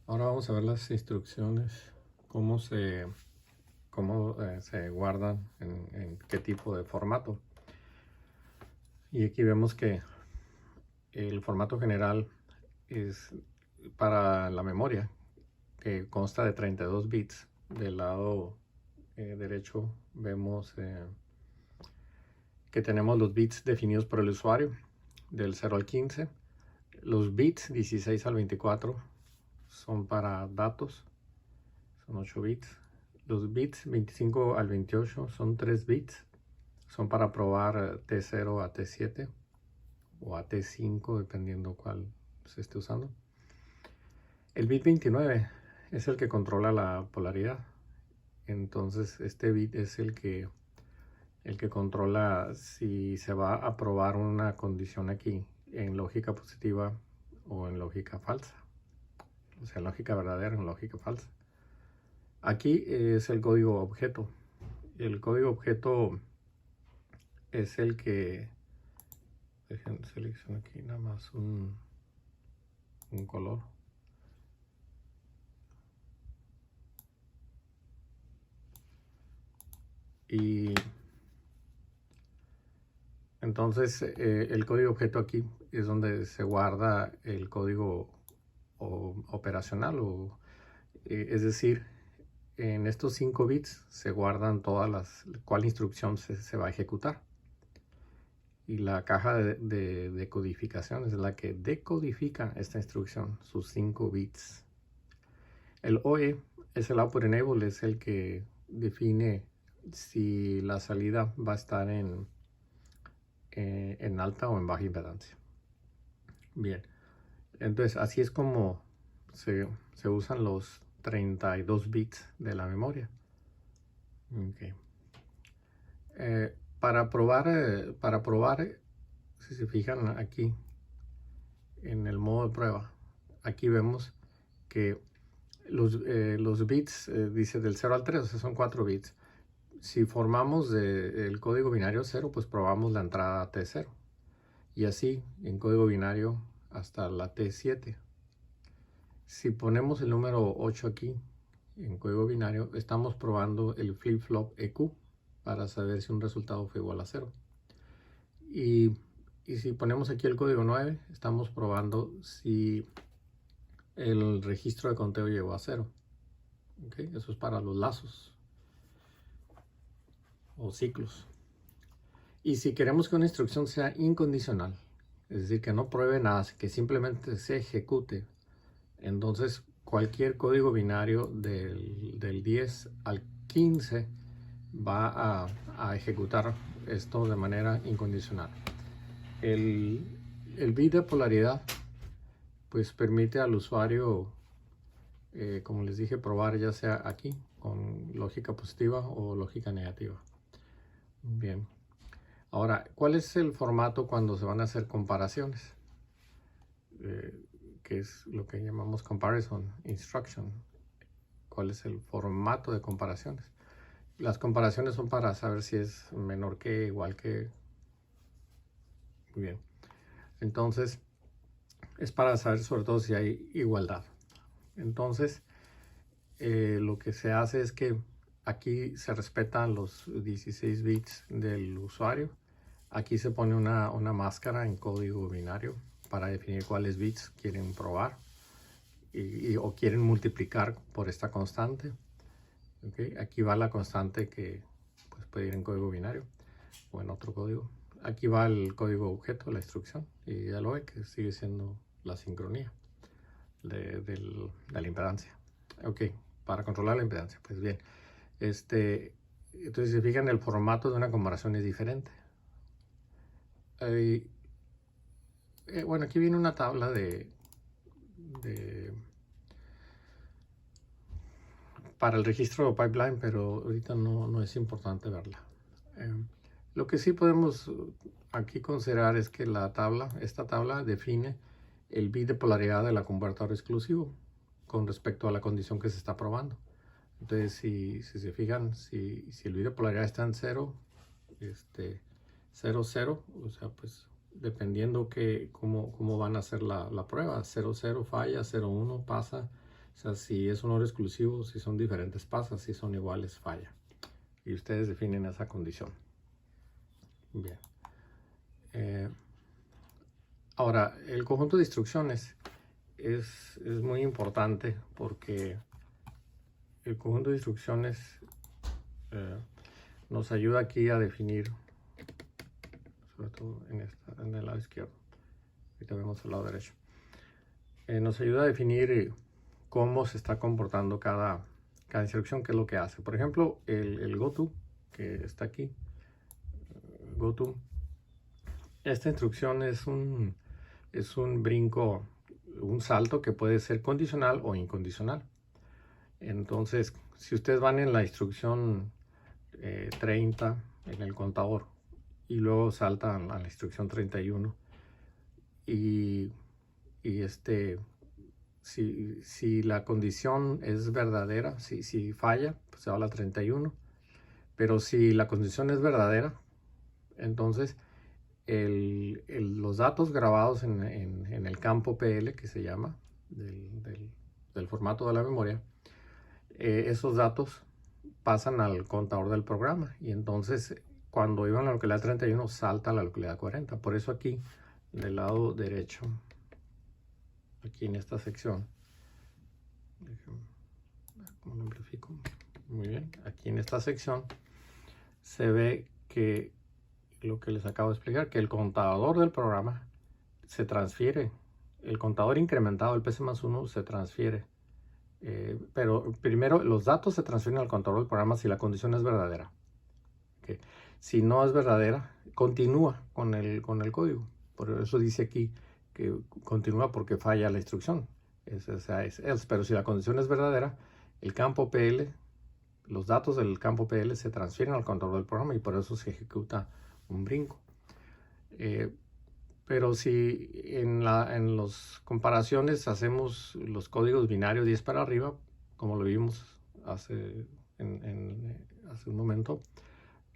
Ahora vamos a ver las instrucciones, cómo se guardan, en qué tipo de formato. Y aquí vemos que el formato general es para la memoria, que consta de 32 bits. Del lado derecho vemos que tenemos los bits definidos por el usuario, del 0 al 15. Los bits 16 al 24 son para datos, son 8 bits. Los bits 25 al 28 son 3 bits, son para probar T0 a T7 o a T5, dependiendo cuál se esté usando. El bit 29 es el que controla la polaridad. Entonces este bit es el que controla si se va a probar una condición aquí en lógica positiva o en lógica falsa. O sea, en lógica verdadera o en lógica falsa. Aquí es el código objeto. El código objeto es el que... Dejen seleccionar aquí nada más un color. Y entonces el código objeto aquí es donde se guarda el código operacional, es decir, en estos 5 bits se guardan cuál instrucción se va a ejecutar. Y la caja de codificación es la que decodifica esta instrucción, sus 5 bits. El OE es el Output Enable, es el que define si la salida va a estar en alta o en baja impedancia. Bien, entonces así es como se usan los 32 bits de la memoria. Okay. Para probar, si se fijan aquí en el modo de prueba, aquí vemos que los bits, dice del 0 al 3, o sea, son 4 bits. Si formamos el código binario 0, pues probamos la entrada T0. Y así, en código binario hasta la T7. Si ponemos el número 8 aquí, en código binario, estamos probando el flip-flop EQ para saber si un resultado fue igual a 0. Y si ponemos aquí el código 9, estamos probando si el registro de conteo llegó a 0. ¿Okay? Eso es para los lazos o ciclos. Y si queremos que una instrucción sea incondicional, es decir, que no pruebe nada, que simplemente se ejecute, entonces cualquier código binario del 10 al 15 va a ejecutar esto de manera incondicional. El bit de polaridad pues permite al usuario, como les dije, probar ya sea aquí con lógica positiva o lógica negativa. Bien. Ahora, ¿cuál es el formato cuando se van a hacer comparaciones? Que es lo que llamamos comparison instruction. ¿Cuál es el formato de comparaciones? Las comparaciones son para saber si es menor que, igual que. Muy bien. Entonces, es para saber sobre todo si hay igualdad. Entonces, lo que se hace es que aquí se respetan los 16 bits del usuario. Aquí se pone una máscara en código binario para definir cuáles bits quieren probar o quieren multiplicar por esta constante. ¿Okay? Aquí va la constante que pues, puede ir en código binario o en otro código. Aquí va el código objeto, la instrucción, y ya lo ve que sigue siendo la sincronía de la impedancia. Ok, para controlar la impedancia. Pues bien, entonces si se fijan, el formato de una comparación es diferente. Bueno, aquí viene una tabla para el registro pipeline, pero ahorita no es importante verla. Lo que sí podemos aquí considerar es que esta tabla define el bit de polaridad del convertidor exclusivo con respecto a la condición que se está probando. Entonces, si se fijan, si el bit de polaridad está en 0, 0, 0, o sea, pues dependiendo cómo van a hacer la prueba, 0, 0 falla, 0, 1 pasa, O sea, si es un OR exclusivo, si son diferentes pasa, si son iguales, falla. Y ustedes definen esa condición. Bien. Ahora, el conjunto de instrucciones es muy importante porque el conjunto de instrucciones nos ayuda aquí a definir, sobre todo en el lado izquierdo. Ahorita vemos el lado derecho. Nos ayuda a definir cómo se está comportando cada instrucción, qué es lo que hace. Por ejemplo, el goto, que está aquí, goto, esta instrucción es un brinco, un salto que puede ser condicional o incondicional. Entonces, si ustedes van en la instrucción 30 en el contador y luego saltan a la instrucción 31 y si la condición es verdadera, si falla, pues se va a la 31, pero si la condición es verdadera, entonces los datos grabados en el campo PL, que se llama, del formato de la memoria, esos datos pasan al contador del programa y entonces cuando iban a la localidad 31 salta a la localidad 40. Por eso aquí del lado derecho, aquí en esta sección, ¿cómo lo amplifico? Muy bien, aquí en esta sección se ve que lo que les acabo de explicar, que el contador del programa se transfiere, el contador incrementado, el PC+1, se transfiere. Pero primero los datos se transfieren al contador del programa si la condición es verdadera. ¿Okay? Si no es verdadera, continúa con el código. Por eso dice aquí que continúa porque falla la instrucción. Es else. Pero si la condición es verdadera, el campo PL, los datos del campo PL se transfieren al contador del programa y por eso se ejecuta un brinco. Pero si en las comparaciones hacemos los códigos binarios 10 para arriba, como lo vimos hace un momento,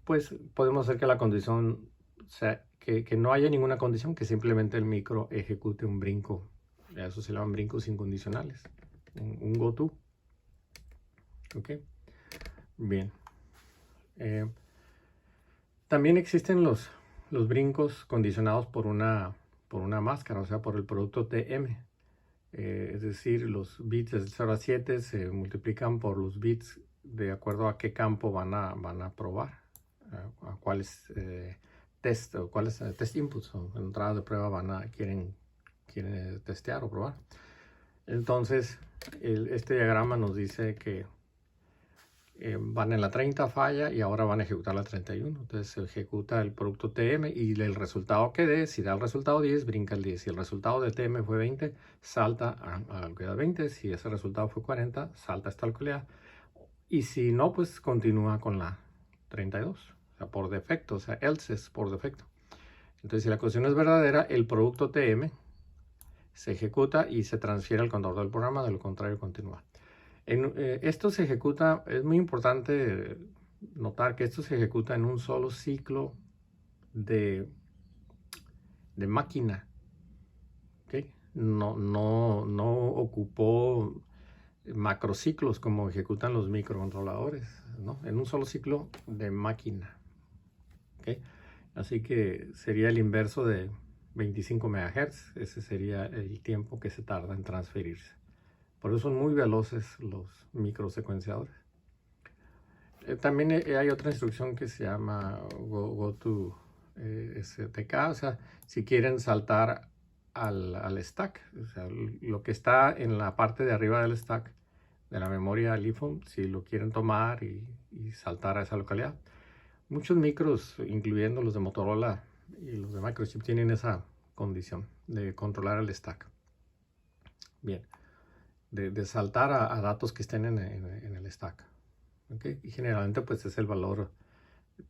pues podemos hacer que la condición sea que no haya ninguna condición, que simplemente el micro ejecute un brinco. Eso se llaman brincos incondicionales, un goto. ¿Ok? Bien. También existen los brincos condicionados por una máscara, o sea, por el producto TM. Es decir, los bits del 0 a 7 se multiplican por los bits de acuerdo a qué campo van a probar, a cuáles test o cuáles test inputs o entradas de prueba quieren testear o probar. Entonces, este diagrama nos dice que van en la 30, falla y ahora van a ejecutar la 31. Entonces se ejecuta el producto TM y el resultado que dé, si da el resultado 10, brinca el 10. Si el resultado de TM fue 20, salta a la localidad 20. Si ese resultado fue 40, salta a esta localidad. Y si no, pues continúa con la 32. O sea, por defecto, o sea, else es por defecto. Entonces, si la condición es verdadera, el producto TM se ejecuta y se transfiere al contador del programa, de lo contrario continúa. Esto se ejecuta, es muy importante notar que esto se ejecuta en un solo ciclo de máquina. ¿Okay? No ocupó macrociclos como ejecutan los microcontroladores, ¿no? En un solo ciclo de máquina. ¿Okay? Así que sería el inverso de 25 MHz. Ese sería el tiempo que se tarda en transferirse. Por eso son muy veloces los microsecuenciadores. También hay otra instrucción que se llama goto stk, o sea, si quieren saltar al stack, o sea, lo que está en la parte de arriba del stack de la memoria LIFO, si lo quieren tomar y saltar a esa localidad. Muchos micros, incluyendo los de Motorola y los de Microchip, tienen esa condición de controlar el stack. Bien, de saltar a datos que estén en el stack. ¿Okay? Y generalmente pues es el valor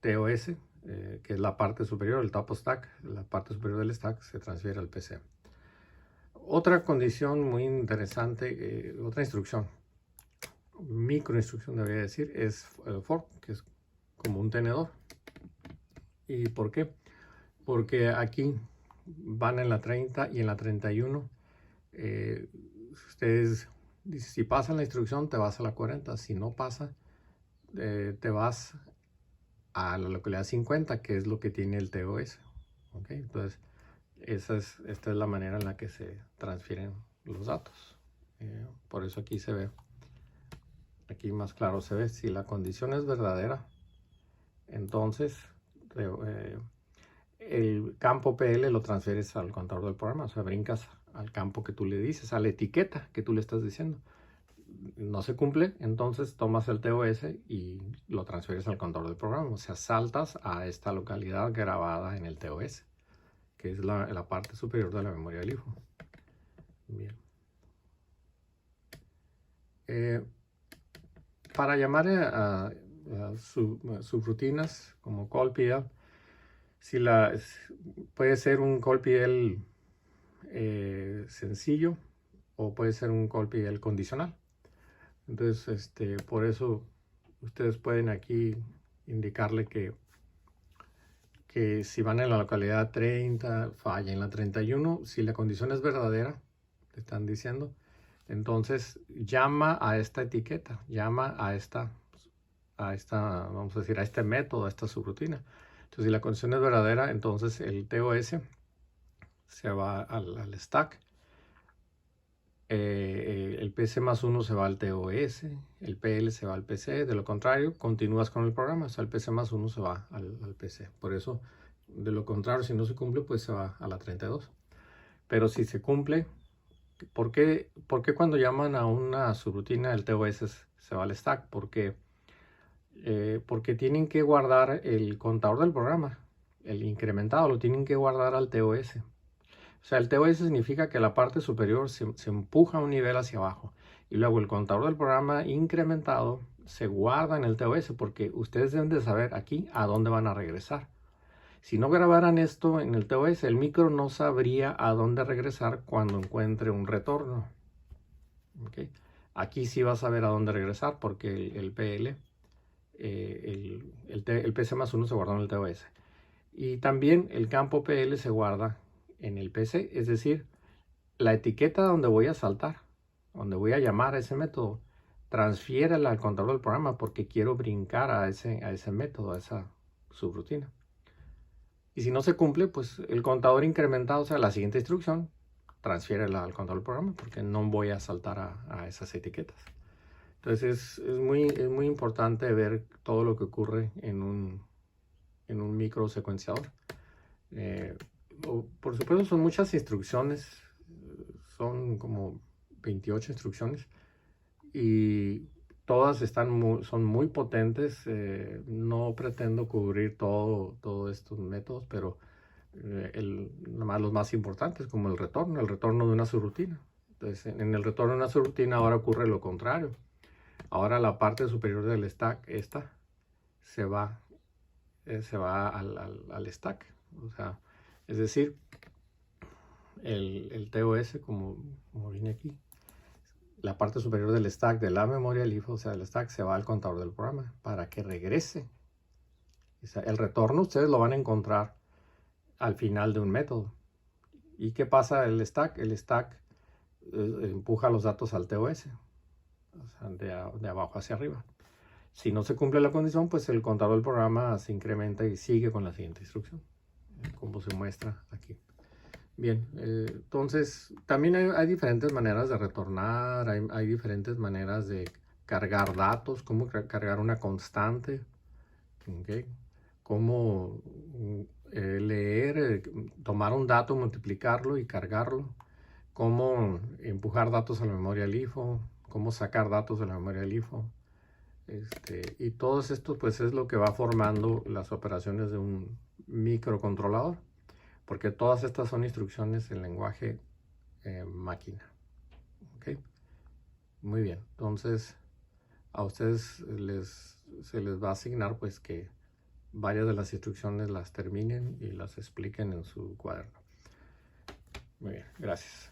TOS, que es la parte superior, el top of stack, la parte superior del stack se transfiere al PC. Otra condición muy interesante, otra instrucción, microinstrucción debería decir, es fork, que es como un tenedor. ¿Y por qué? Porque aquí van en la 30 y en la 31. Ustedes Dice, si pasa la instrucción, te vas a la 40. Si no pasa, te vas a la localidad 50, que es lo que tiene el TOS. ¿Ok? Entonces, esta es la manera en la que se transfieren los datos. Por eso aquí se ve, aquí más claro se ve, si la condición es verdadera, entonces el campo PL lo transfieres al contador del programa, o sea, brincas al campo que tú le dices, a la etiqueta que tú le estás diciendo. No se cumple, entonces tomas el TOS y lo transfieres al contador del programa, o sea, saltas a esta localidad grabada en el TOS, que es la parte superior de la memoria del hijo. Bien. Para llamar a subrutinas como CallPL, puede ser un CallPL sencillo o puede ser un CallPL condicional. Entonces, por eso ustedes pueden aquí indicarle que si van en la localidad 30, falla en la 31. Si la condición es verdadera, te están diciendo, entonces llama a esta etiqueta, llama a esta, vamos a decir, a este método, a esta subrutina. Entonces, si la condición es verdadera, entonces el TOS se va al stack. El PC más 1 se va al TOS, el PL se va al PC, de lo contrario, continúas con el programa, o sea, el PC más 1 se va al PC. Por eso, de lo contrario, si no se cumple, pues se va a la 32. Pero si se cumple, ¿por qué cuando llaman a una subrutina el TOS se va al stack? Porque tienen que guardar el contador del programa, el incrementado, lo tienen que guardar al TOS. O sea, el TOS significa que la parte superior se empuja un nivel hacia abajo y luego el contador del programa incrementado se guarda en el TOS porque ustedes deben de saber aquí a dónde van a regresar. Si no grabaran esto en el TOS, el micro no sabría a dónde regresar cuando encuentre un retorno. ¿Okay? Aquí sí va a saber a dónde regresar porque el PL, el PC más 1 se guarda en el TOS. Y también el campo PL se guarda en el PC, es decir, la etiqueta donde voy a saltar, donde voy a llamar a ese método, transfiérela al contador del programa porque quiero brincar a ese método, a esa subrutina. Y si no se cumple, pues el contador incrementado, o sea, la siguiente instrucción, transfiérela al contador del programa porque no voy a saltar a esas etiquetas. Entonces es muy importante ver todo lo que ocurre en un micro secuenciador. Por supuesto son muchas instrucciones, son como 28 instrucciones y todas son muy potentes. No pretendo cubrir todos estos métodos, pero nomás los más importantes, como el retorno de una subrutina. Entonces, en el retorno de una subrutina ahora ocurre lo contrario. Ahora la parte superior del stack, esta, se va al stack. O sea, es decir, el TOS, como viene aquí, la parte superior del stack de la memoria del IFO, o sea, del stack, se va al contador del programa para que regrese. O sea, el retorno ustedes lo van a encontrar al final de un método. ¿Y qué pasa el stack? El stack empuja los datos al TOS, o sea, de abajo hacia arriba. Si no se cumple la condición, pues el contador del programa se incrementa y sigue con la siguiente instrucción, como se muestra aquí. Bien, entonces también hay diferentes maneras de retornar, hay diferentes maneras de cargar datos, cómo cargar una constante, ¿okay? Cómo leer, tomar un dato, multiplicarlo y cargarlo, cómo empujar datos a la memoria LIFO, cómo sacar datos de la memoria LIFO. Y todo esto pues es lo que va formando las operaciones de un microcontrolador, porque todas estas son instrucciones en lenguaje máquina. ¿Okay? Muy bien, entonces a ustedes se les va a asignar pues que varias de las instrucciones las terminen y las expliquen en su cuaderno. Muy bien, gracias.